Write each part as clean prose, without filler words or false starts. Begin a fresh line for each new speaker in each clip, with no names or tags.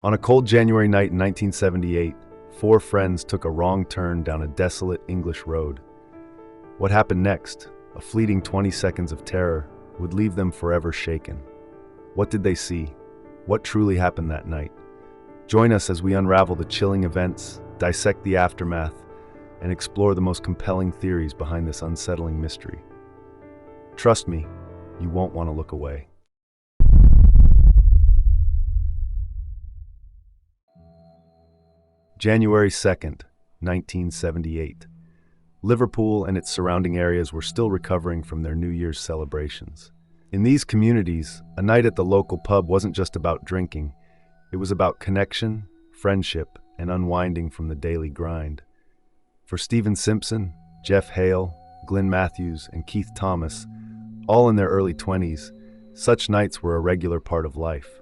On a cold January night in 1978, four friends took a wrong turn down a desolate English road. What happened next, a fleeting 20 seconds of terror, would leave them forever shaken. What did they see? What truly happened that night? Join us as we unravel the chilling events, dissect the aftermath, and explore the most compelling theories behind this unsettling mystery. Trust me, you won't want to look away. January 2nd, 1978. Liverpool and its surrounding areas were still recovering from their New Year's celebrations. In these communities, a night at the local pub wasn't just about drinking. It was about connection, friendship, and unwinding from the daily grind. For Stephen Simpson, Jeff Hale, Glenn Matthews, and Keith Thomas, all in their early 20s, such nights were a regular part of life.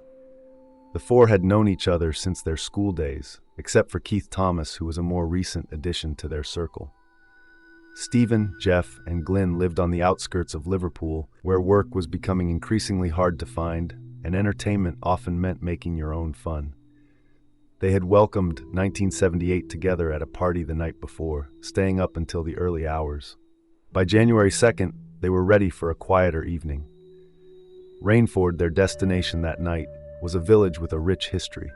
The four had known each other since their school days, except for Keith Thomas, who was a more recent addition to their circle. Stephen, Jeff, and Glenn lived on the outskirts of Liverpool, where work was becoming increasingly hard to find, and entertainment often meant making your own fun. They had welcomed 1978 together at a party the night before, staying up until the early hours. By January 2nd, they were ready for a quieter evening. Rainford, their destination that night, was a village with a rich history.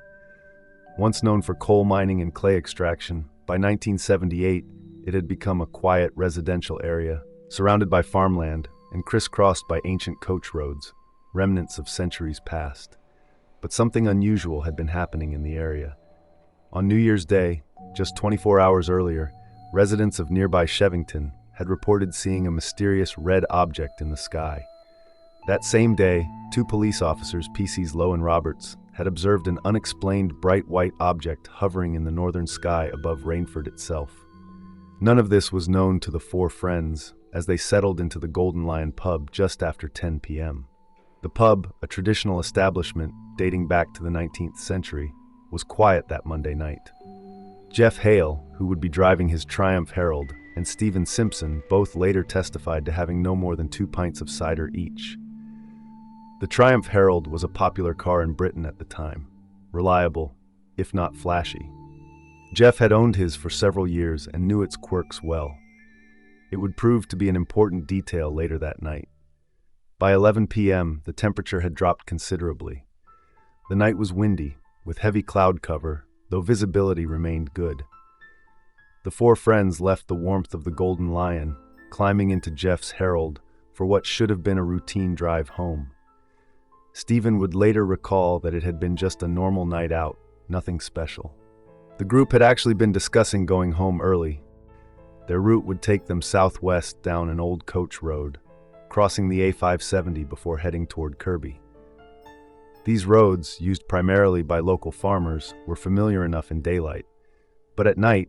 Once known for coal mining and clay extraction, by 1978, it had become a quiet residential area, surrounded by farmland and crisscrossed by ancient coach roads, remnants of centuries past. But something unusual had been happening in the area. On New Year's Day, just 24 hours earlier, residents of nearby Shevington had reported seeing a mysterious red object in the sky. That same day, two police officers, PCs Lowe and Roberts, had observed an unexplained bright white object hovering in the northern sky above Rainford itself. None of this was known to the four friends as they settled into the Golden Lion pub just after 10 p.m. The pub, a traditional establishment dating back to the 19th century, was quiet that Monday night. Jeff Hale, who would be driving his Triumph Herald, and Stephen Simpson both later testified to having no more than 2 pints of cider each. The Triumph Herald was a popular car in Britain at the time, reliable, if not flashy. Jeff had owned his for several years and knew its quirks well. It would prove to be an important detail later that night. By 11 p.m., the temperature had dropped considerably. The night was windy, with heavy cloud cover, though visibility remained good. The four friends left the warmth of the Golden Lion, climbing into Jeff's Herald for what should have been a routine drive home. Stephen would later recall that it had been just a normal night out, nothing special. The group had actually been discussing going home early. Their route would take them southwest down an old coach road, crossing the A570 before heading toward Kirby. These roads, used primarily by local farmers, were familiar enough in daylight, but at night,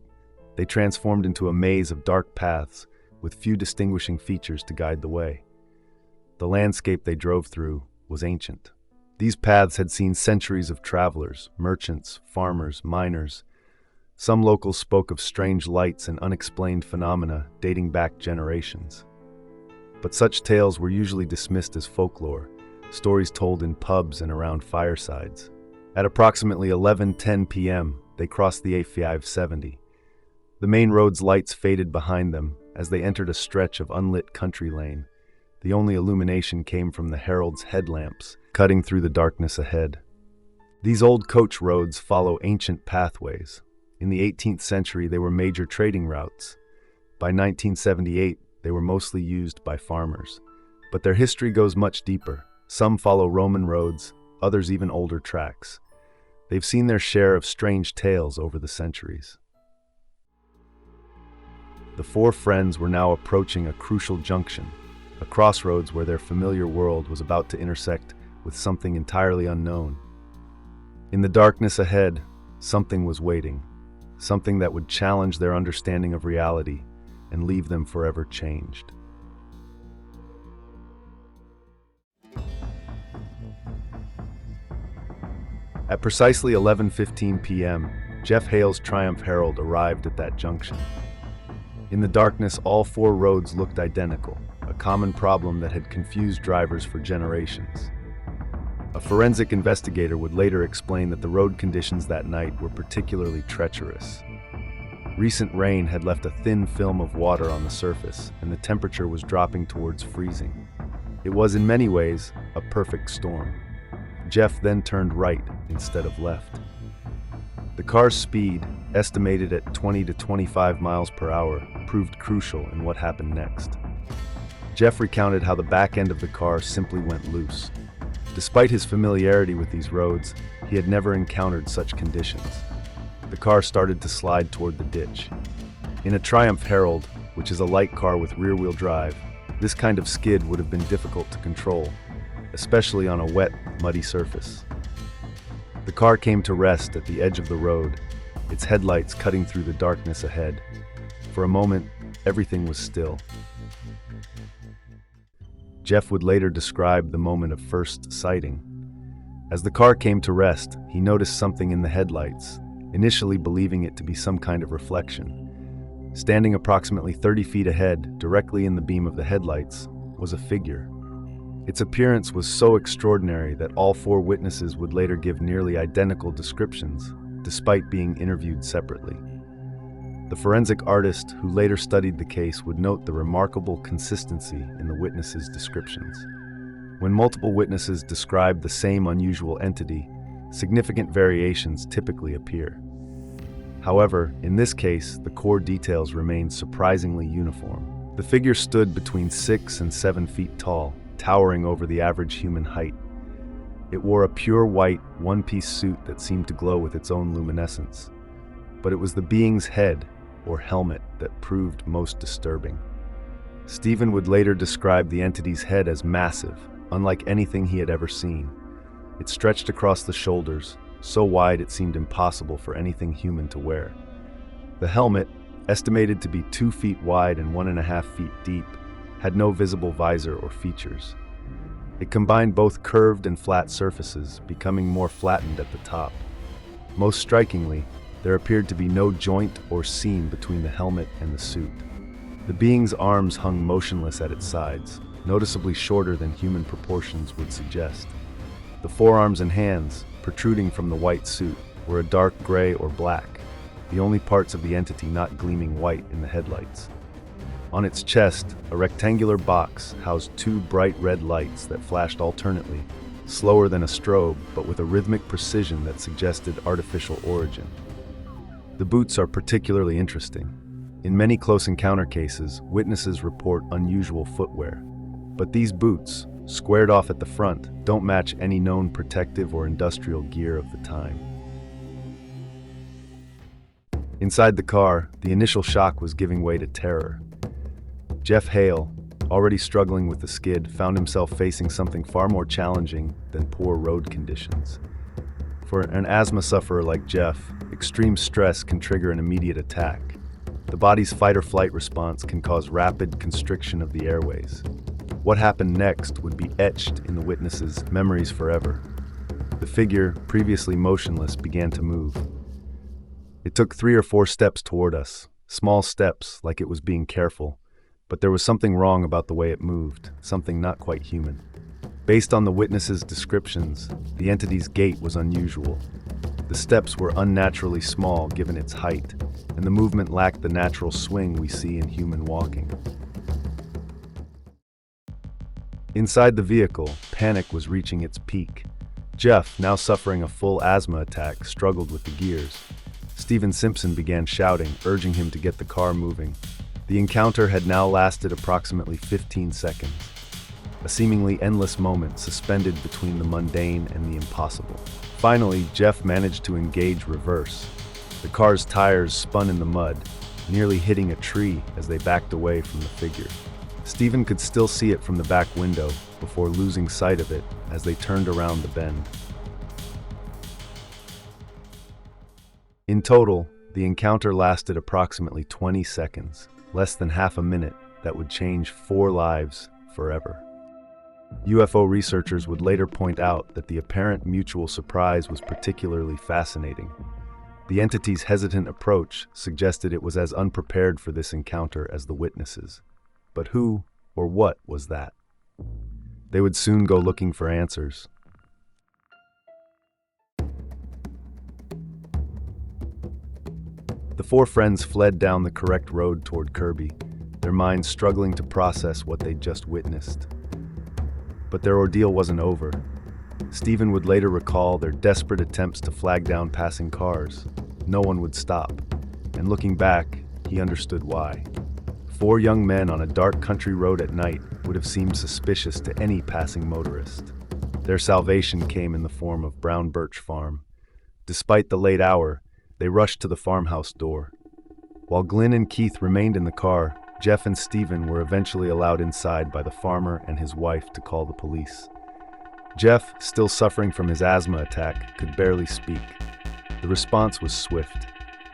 they transformed into a maze of dark paths with few distinguishing features to guide the way. The landscape they drove through was ancient. These paths had seen centuries of travelers, merchants, farmers, miners. Some locals spoke of strange lights and unexplained phenomena dating back generations. But such tales were usually dismissed as folklore, stories told in pubs and around firesides. At approximately 11:10 p.m., they crossed the A570. The main road's lights faded behind them as they entered a stretch of unlit country lane. The only illumination came from the Herald's headlamps, cutting through the darkness ahead. These old coach roads follow ancient pathways. In the 18th century, they were major trading routes. By 1978, they were mostly used by farmers. But their history goes much deeper. Some follow Roman roads, others even older tracks. They've seen their share of strange tales over the centuries. The four friends were now approaching a crucial junction, a crossroads where their familiar world was about to intersect with something entirely unknown. In the darkness ahead, something was waiting, something that would challenge their understanding of reality and leave them forever changed. At precisely 11:15 p.m., Jeff Hale's Triumph Herald arrived at that junction. In the darkness, all four roads looked identical, a common problem that had confused drivers for generations. A forensic investigator would later explain that the road conditions that night were particularly treacherous. Recent rain had left a thin film of water on the surface, and the temperature was dropping towards freezing. It was, in many ways, a perfect storm. Jeff then turned right instead of left. The car's speed, estimated at 20 to 25 miles per hour, proved crucial in what happened next. Jeff recounted how the back end of the car simply went loose. Despite his familiarity with these roads, he had never encountered such conditions. The car started to slide toward the ditch. In a Triumph Herald, which is a light car with rear-wheel drive, this kind of skid would have been difficult to control, especially on a wet, muddy surface. The car came to rest at the edge of the road, its headlights cutting through the darkness ahead. For a moment, everything was still. Jeff would later describe the moment of first sighting. As the car came to rest, he noticed something in the headlights, initially believing it to be some kind of reflection. Standing approximately 30 feet ahead, directly in the beam of the headlights, was a figure. Its appearance was so extraordinary that all four witnesses would later give nearly identical descriptions, despite being interviewed separately. The forensic artist who later studied the case would note the remarkable consistency in the witnesses' descriptions. When multiple witnesses describe the same unusual entity, significant variations typically appear. However, in this case, the core details remained surprisingly uniform. The figure stood between 6 and 7 feet tall, towering over the average human height. It wore a pure white, one-piece suit that seemed to glow with its own luminescence. But it was the being's head, or helmet, that proved most disturbing. Stephen would later describe the entity's head as massive, unlike anything he had ever seen. It stretched across the shoulders, so wide it seemed impossible for anything human to wear. The helmet, estimated to be 2 feet wide and 1.5 feet deep, had no visible visor or features. It combined both curved and flat surfaces, becoming more flattened at the top. Most strikingly, there appeared to be no joint or seam between the helmet and the suit. The being's arms hung motionless at its sides, noticeably shorter than human proportions would suggest. The forearms and hands, protruding from the white suit, were a dark gray or black, the only parts of the entity not gleaming white in the headlights. On its chest, a rectangular box housed 2 bright red lights that flashed alternately, slower than a strobe, but with a rhythmic precision that suggested artificial origin. The boots are particularly interesting. In many close encounter cases, witnesses report unusual footwear. But these boots, squared off at the front, don't match any known protective or industrial gear of the time. Inside the car, the initial shock was giving way to terror. Jeff Hale, already struggling with the skid, found himself facing something far more challenging than poor road conditions. For an asthma sufferer like Jeff, extreme stress can trigger an immediate attack. The body's fight-or-flight response can cause rapid constriction of the airways. What happened next would be etched in the witnesses' memories forever. The figure, previously motionless, began to move. It took 3 or 4 steps toward us, small steps like it was being careful, but there was something wrong about the way it moved, something not quite human. Based on the witnesses' descriptions, the entity's gait was unusual. The steps were unnaturally small given its height, and the movement lacked the natural swing we see in human walking. Inside the vehicle, panic was reaching its peak. Jeff, now suffering a full asthma attack, struggled with the gears. Stephen Simpson began shouting, urging him to get the car moving. The encounter had now lasted approximately 15 seconds. A seemingly endless moment suspended between the mundane and the impossible. Finally, Jeff managed to engage reverse. The car's tires spun in the mud, nearly hitting a tree as they backed away from the figure. Stephen could still see it from the back window before losing sight of it as they turned around the bend. In total, the encounter lasted approximately 20 seconds, less than half a minute, that would change 4 lives forever. UFO researchers would later point out that the apparent mutual surprise was particularly fascinating. The entity's hesitant approach suggested it was as unprepared for this encounter as the witnesses. But who or what was that? They would soon go looking for answers. The four friends fled down the correct road toward Kirby, their minds struggling to process what they'd just witnessed. But their ordeal wasn't over. Stephen would later recall their desperate attempts to flag down passing cars. No one would stop, and looking back, he understood why. Four young men on a dark country road at night would have seemed suspicious to any passing motorist. Their salvation came in the form of Brown Birch Farm. Despite the late hour, they rushed to the farmhouse door. While Glenn and Keith remained in the car, Jeff and Stephen were eventually allowed inside by the farmer and his wife to call the police. Jeff, still suffering from his asthma attack, could barely speak. The response was swift.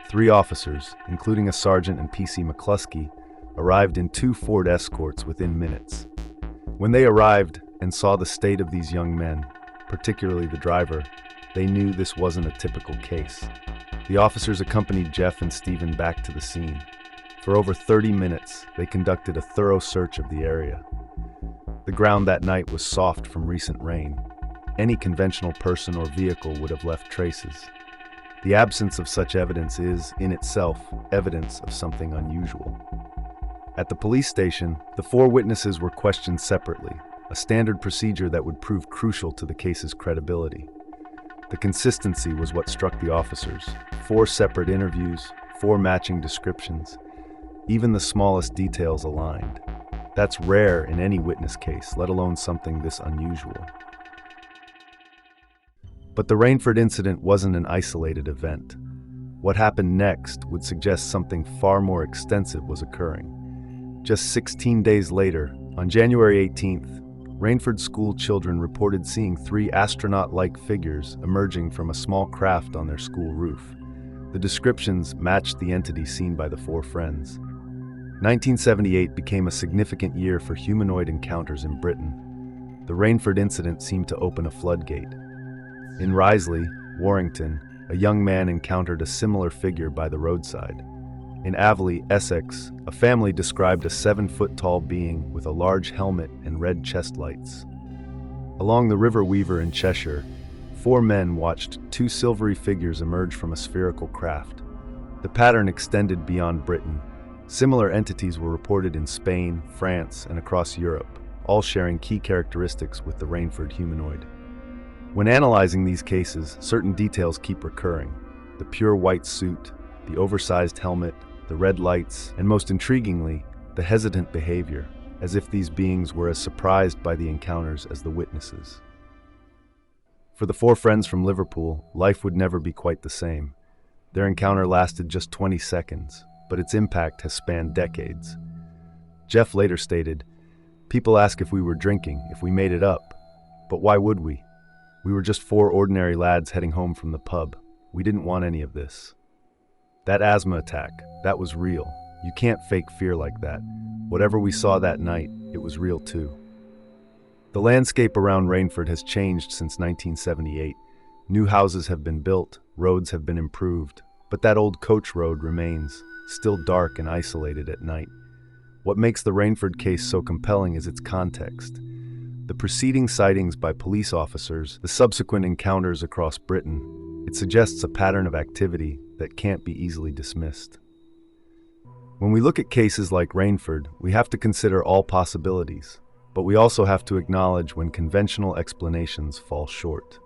3 officers, including a sergeant and PC McCluskey, arrived in 2 Ford Escorts within minutes. When they arrived and saw the state of these young men, particularly the driver, they knew this wasn't a typical case. The officers accompanied Jeff and Stephen back to the scene. For over 30 minutes, they conducted a thorough search of the area. The ground that night was soft from recent rain. Any conventional person or vehicle would have left traces. The absence of such evidence is, in itself, evidence of something unusual. At the police station, the 4 witnesses were questioned separately, a standard procedure that would prove crucial to the case's credibility. The consistency was what struck the officers. 4 separate interviews, 4 matching descriptions. Even the smallest details aligned. That's rare in any witness case, let alone something this unusual. But the Rainford incident wasn't an isolated event. What happened next would suggest something far more extensive was occurring. Just 16 days later, on January 18th, Rainford school children reported seeing 3 astronaut-like figures emerging from a small craft on their school roof. The descriptions matched the entity seen by the 4 friends. 1978 became a significant year for humanoid encounters in Britain. The Rainford incident seemed to open a floodgate. In Risley, Warrington, a young man encountered a similar figure by the roadside. In Avley, Essex, a family described a 7-foot-tall being with a large helmet and red chest lights. Along the River Weaver in Cheshire, 4 men watched 2 silvery figures emerge from a spherical craft. The pattern extended beyond Britain. Similar entities were reported in Spain, France, and across Europe, all sharing key characteristics with the Rainford humanoid. When analyzing these cases, certain details keep recurring. The pure white suit, the oversized helmet, the red lights, and most intriguingly, the hesitant behavior, as if these beings were as surprised by the encounters as the witnesses. For the 4 friends from Liverpool, life would never be quite the same. Their encounter lasted just 20 seconds, but its impact has spanned decades. Jeff later stated, "People ask if we were drinking, if we made it up. But why would we? We were just 4 ordinary lads heading home from the pub. We didn't want any of this." That asthma attack, that was real. You can't fake fear like that. Whatever we saw that night, it was real too. The landscape around Rainford has changed since 1978. New houses have been built, roads have been improved, but that old coach road remains, still dark and isolated at night. What makes the Rainford case so compelling is its context. The preceding sightings by police officers, the subsequent encounters across Britain, it suggests a pattern of activity that can't be easily dismissed. When we look at cases like Rainford, we have to consider all possibilities, but we also have to acknowledge when conventional explanations fall short.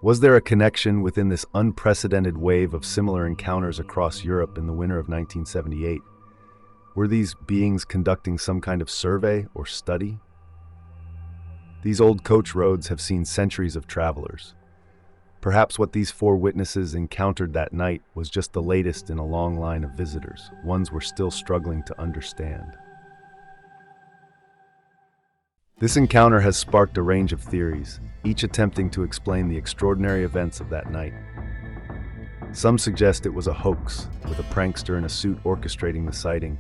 Was there a connection within this unprecedented wave of similar encounters across Europe in the winter of 1978? Were these beings conducting some kind of survey or study? These old coach roads have seen centuries of travelers. Perhaps what these 4 witnesses encountered that night was just the latest in a long line of visitors, ones we're still struggling to understand. This encounter has sparked a range of theories, each attempting to explain the extraordinary events of that night. Some suggest it was a hoax, with a prankster in a suit orchestrating the sighting,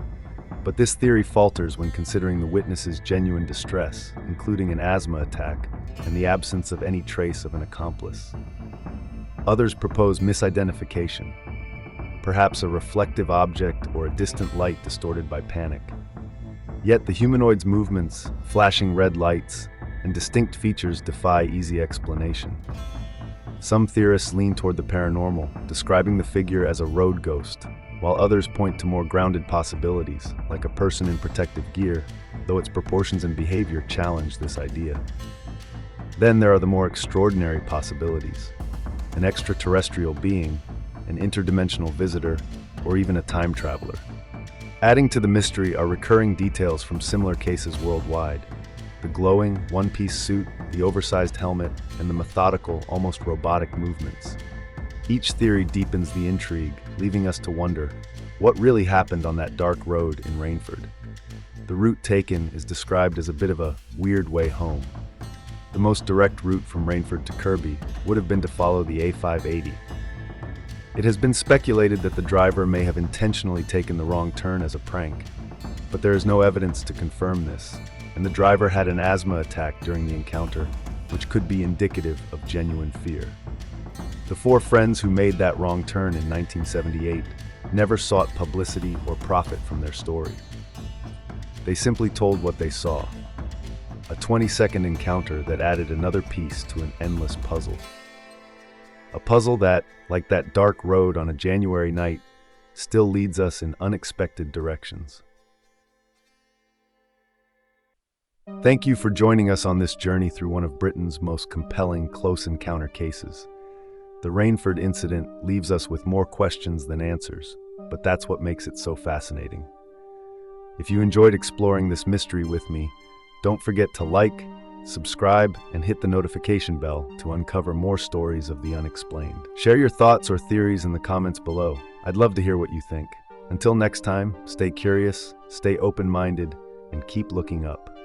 but this theory falters when considering the witnesses' genuine distress, including an asthma attack and the absence of any trace of an accomplice. Others propose misidentification, perhaps a reflective object or a distant light distorted by panic. Yet the humanoid's movements, flashing red lights, and distinct features defy easy explanation. Some theorists lean toward the paranormal, describing the figure as a road ghost, while others point to more grounded possibilities, like a person in protective gear, though its proportions and behavior challenge this idea. Then there are the more extraordinary possibilities: an extraterrestrial being, an interdimensional visitor, or even a time traveler. Adding to the mystery are recurring details from similar cases worldwide: the glowing, one-piece suit, the oversized helmet, and the methodical, almost robotic movements. Each theory deepens the intrigue, leaving us to wonder, what really happened on that dark road in Rainford? The route taken is described as a bit of a weird way home. The most direct route from Rainford to Kirby would have been to follow the A580. It has been speculated that the driver may have intentionally taken the wrong turn as a prank, but there is no evidence to confirm this, and the driver had an asthma attack during the encounter, which could be indicative of genuine fear. The four friends who made that wrong turn in 1978 never sought publicity or profit from their story. They simply told what they saw, a 20-second encounter that added another piece to an endless puzzle. A puzzle that, like that dark road on a January night, still leads us in unexpected directions. Thank you for joining us on this journey through one of Britain's most compelling close encounter cases. The Rainford incident leaves us with more questions than answers, but that's what makes it so fascinating. If you enjoyed exploring this mystery with me, don't forget to like, subscribe, and hit the notification bell to uncover more stories of the unexplained. Share your thoughts or theories in the comments below. I'd love to hear what you think. Until next time, stay curious, stay open-minded, and keep looking up.